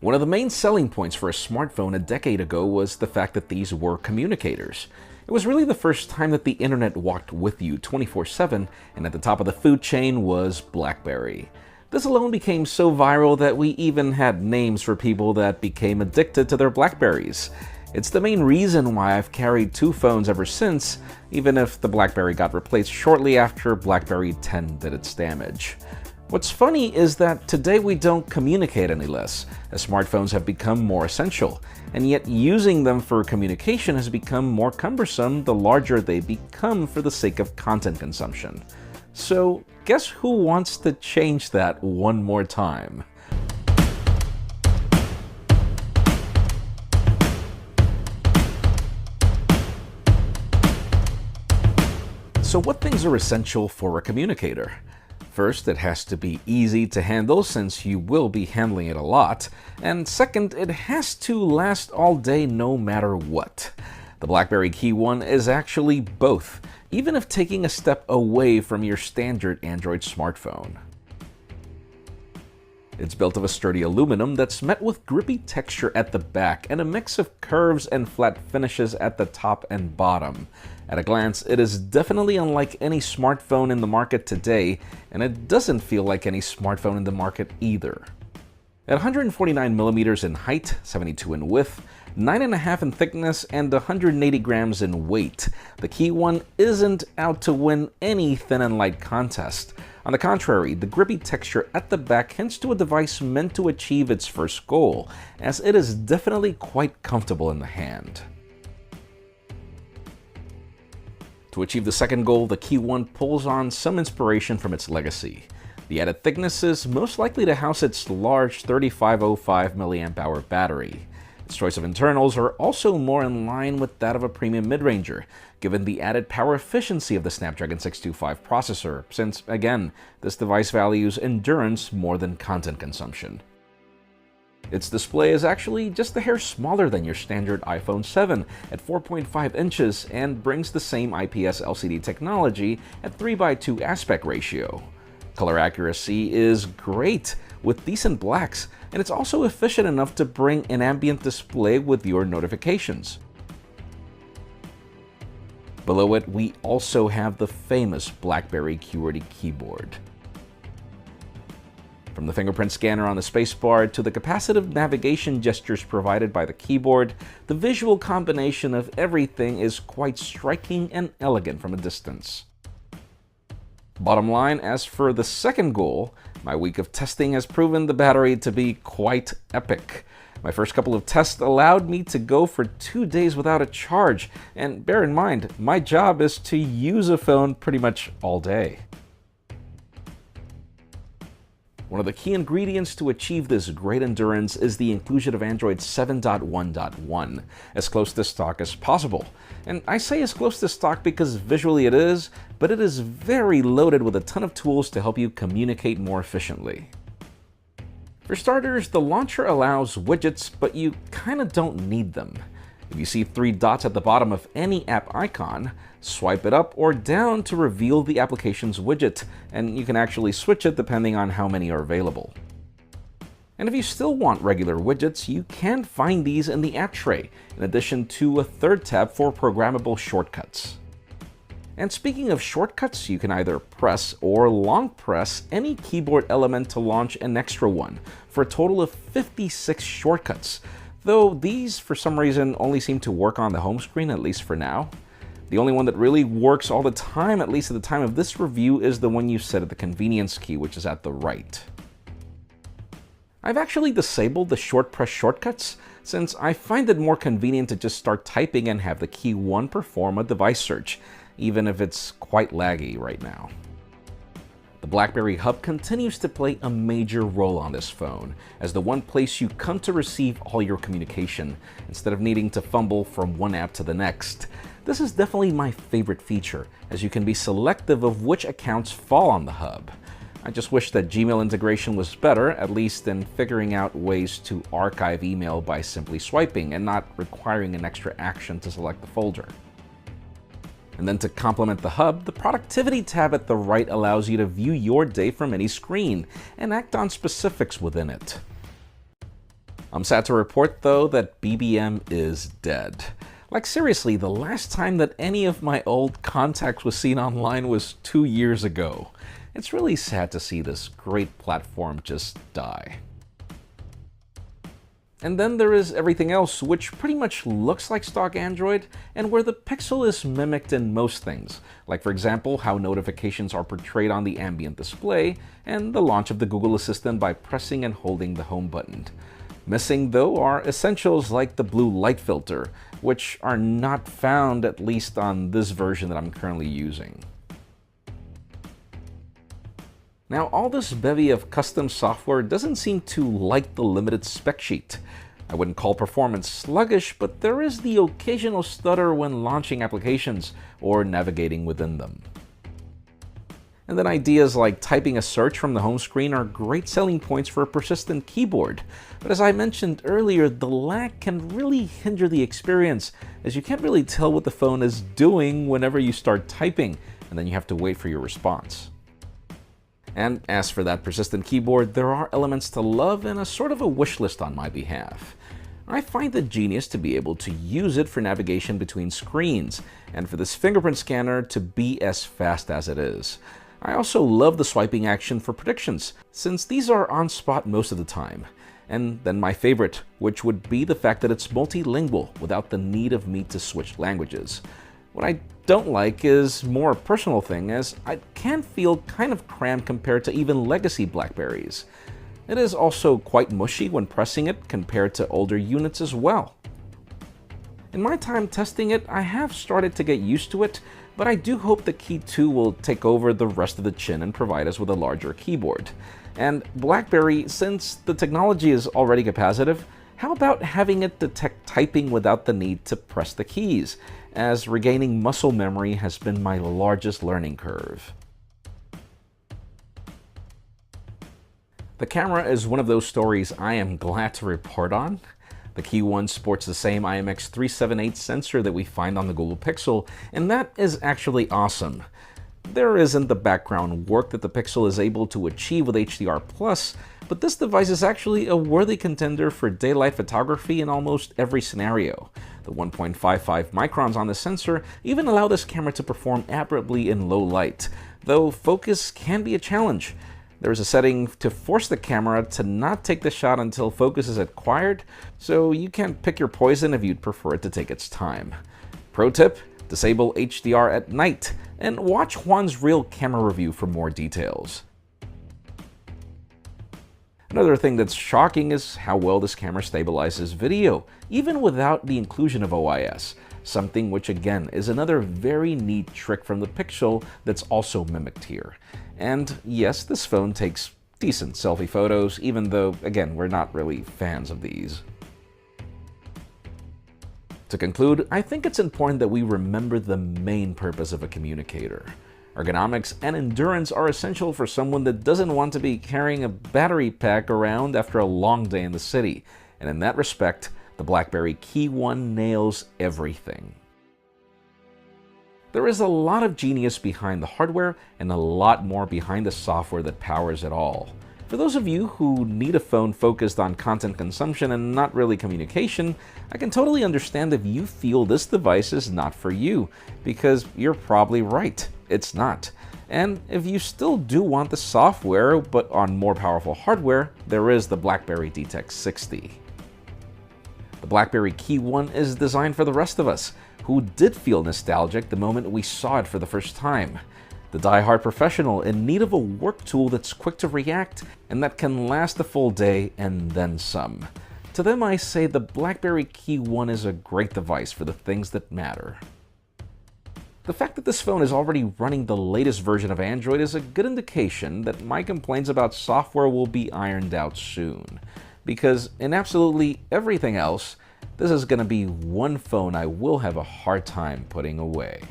One of the main selling points for a smartphone a decade ago was the fact that these were communicators. It was really the first time that the internet walked with you 24/7, and at the top of the food chain was Blackberry. This alone became so viral that we even had names for people that became addicted to their Blackberries. It's the main reason why I've carried two phones ever since, even if the Blackberry got replaced shortly after Blackberry 10 did its damage. What's funny is that today we don't communicate any less, as smartphones have become more essential, and yet using them for communication has become more cumbersome the larger they become for the sake of content consumption. So, guess who wants to change that one more time? So what things are essential for a communicator? First, it has to be easy to handle since you will be handling it a lot. And second, it has to last all day no matter what. The Blackberry keYone is actually both, even if taking a step away from your standard Android smartphone. It's built of a sturdy aluminum that's met with grippy texture at the back and a mix of curves and flat finishes at the top and bottom. At a glance, it is definitely unlike any smartphone in the market today, and it doesn't feel like any smartphone in the market either. At 149mm in height, 72 in width, 9.5 in thickness, and 180 grams in weight, the keYone isn't out to win any thin and light contest. On the contrary, the grippy texture at the back hints to a device meant to achieve its first goal, as it is definitely quite comfortable in the hand. To achieve the second goal, the keYone pulls on some inspiration from its legacy. The added thickness is most likely to house its large 3505 mAh battery. Its choice of internals are also more in line with that of a premium mid-ranger, given the added power efficiency of the Snapdragon 625 processor, since, again, this device values endurance more than content consumption. Its display is actually just a hair smaller than your standard iPhone 7 at 4.5 inches and brings the same IPS LCD technology at 3:2 aspect ratio. Color accuracy is great with decent blacks, and it's also efficient enough to bring an ambient display with your notifications. Below it, we also have the famous Blackberry QWERTY keyboard. From the fingerprint scanner on the spacebar to the capacitive navigation gestures provided by the keyboard, the visual combination of everything is quite striking and elegant from a distance. Bottom line, as for the second goal, my week of testing has proven the battery to be quite epic. My first couple of tests allowed me to go for 2 days without a charge, and bear in mind, my job is to use a phone pretty much all day. One of the key ingredients to achieve this great endurance is the inclusion of Android 7.1.1, as close to stock as possible. And I say as close to stock because visually it is, but it is very loaded with a ton of tools to help you communicate more efficiently. For starters, the launcher allows widgets, but you kinda don't need them. If you see 3 dots at the bottom of any app icon, swipe it up or down to reveal the application's widget, and you can actually switch it depending on how many are available. And if you still want regular widgets, you can find these in the app tray, in addition to a third tab for programmable shortcuts. And speaking of shortcuts, you can either press or long press any keyboard element to launch an extra one, for a total of 56 shortcuts. Though these, for some reason, only seem to work on the home screen, at least for now. The only one that really works all the time, at least at the time of this review, is the one you set at the convenience key, which is at the right. I've actually disabled the short press shortcuts, since I find it more convenient to just start typing and have the keYone perform a device search, even if it's quite laggy right now. The Blackberry Hub continues to play a major role on this phone, as the one place you come to receive all your communication, instead of needing to fumble from one app to the next. This is definitely my favorite feature, as you can be selective of which accounts fall on the hub. I just wish that Gmail integration was better, at least in figuring out ways to archive email by simply swiping and not requiring an extra action to select the folder. And then to complement the hub, the Productivity tab at the right allows you to view your day from any screen and act on specifics within it. I'm sad to report, though, that BBM is dead. Like seriously, the last time that any of my old contacts was seen online was 2 years ago. It's really sad to see this great platform just die. And then there is everything else, which pretty much looks like stock Android, and where the Pixel is mimicked in most things, like for example how notifications are portrayed on the ambient display, and the launch of the Google Assistant by pressing and holding the home button. Missing, though, are essentials like the blue light filter, which are not found at least on this version that I'm currently using. Now, all this bevy of custom software doesn't seem to like the limited spec sheet. I wouldn't call performance sluggish, but there is the occasional stutter when launching applications or navigating within them. And then ideas like typing a search from the home screen are great selling points for a persistent keyboard. But as I mentioned earlier, the lag can really hinder the experience, as you can't really tell what the phone is doing whenever you start typing, and then you have to wait for your response. And as for that persistent keyboard, there are elements to love and a sort of a wish list on my behalf. I find it genius to be able to use it for navigation between screens, and for this fingerprint scanner to be as fast as it is. I also love the swiping action for predictions, since these are on spot most of the time. And then my favorite, which would be the fact that it's multilingual without the need of me to switch languages. What I don't like is more a personal thing, as I can feel kind of cramped compared to even legacy Blackberries. It is also quite mushy when pressing it compared to older units as well. In my time testing it, I have started to get used to it, but I do hope the Key 2 will take over the rest of the chin and provide us with a larger keyboard. And Blackberry, since the technology is already capacitive, how about having it detect typing without the need to press the keys, as regaining muscle memory has been my largest learning curve. The camera is one of those stories I am glad to report on. The keYone sports the same IMX378 sensor that we find on the Google Pixel, and that is actually awesome. There isn't the background work that the Pixel is able to achieve with HDR+, but this device is actually a worthy contender for daylight photography in almost every scenario. The 1.55 microns on the sensor even allow this camera to perform admirably in low light, though focus can be a challenge. There is a setting to force the camera to not take the shot until focus is acquired, so you can pick your poison if you'd prefer it to take its time. Pro tip: disable HDR at night, and watch Juan's real camera review for more details. Another thing that's shocking is how well this camera stabilizes video, even without the inclusion of OIS, something which again is another very neat trick from the Pixel that's also mimicked here. And yes, this phone takes decent selfie photos, even though, again, we're not really fans of these. To conclude, I think it's important that we remember the main purpose of a communicator. Ergonomics and endurance are essential for someone that doesn't want to be carrying a battery pack around after a long day in the city, and in that respect, the Blackberry keYone nails everything. There is a lot of genius behind the hardware and a lot more behind the software that powers it all. For those of you who need a phone focused on content consumption and not really communication, I can totally understand if you feel this device is not for you, because you're probably right, it's not. And if you still do want the software, but on more powerful hardware, there is the BlackBerry DTEK 60. The Blackberry keYone is designed for the rest of us, who did feel nostalgic the moment we saw it for the first time. The die-hard professional in need of a work tool that's quick to react and that can last a full day and then some. To them I say the Blackberry keYone is a great device for the things that matter. The fact that this phone is already running the latest version of Android is a good indication that my complaints about software will be ironed out soon. Because in absolutely everything else, this is going to be one phone I will have a hard time putting away.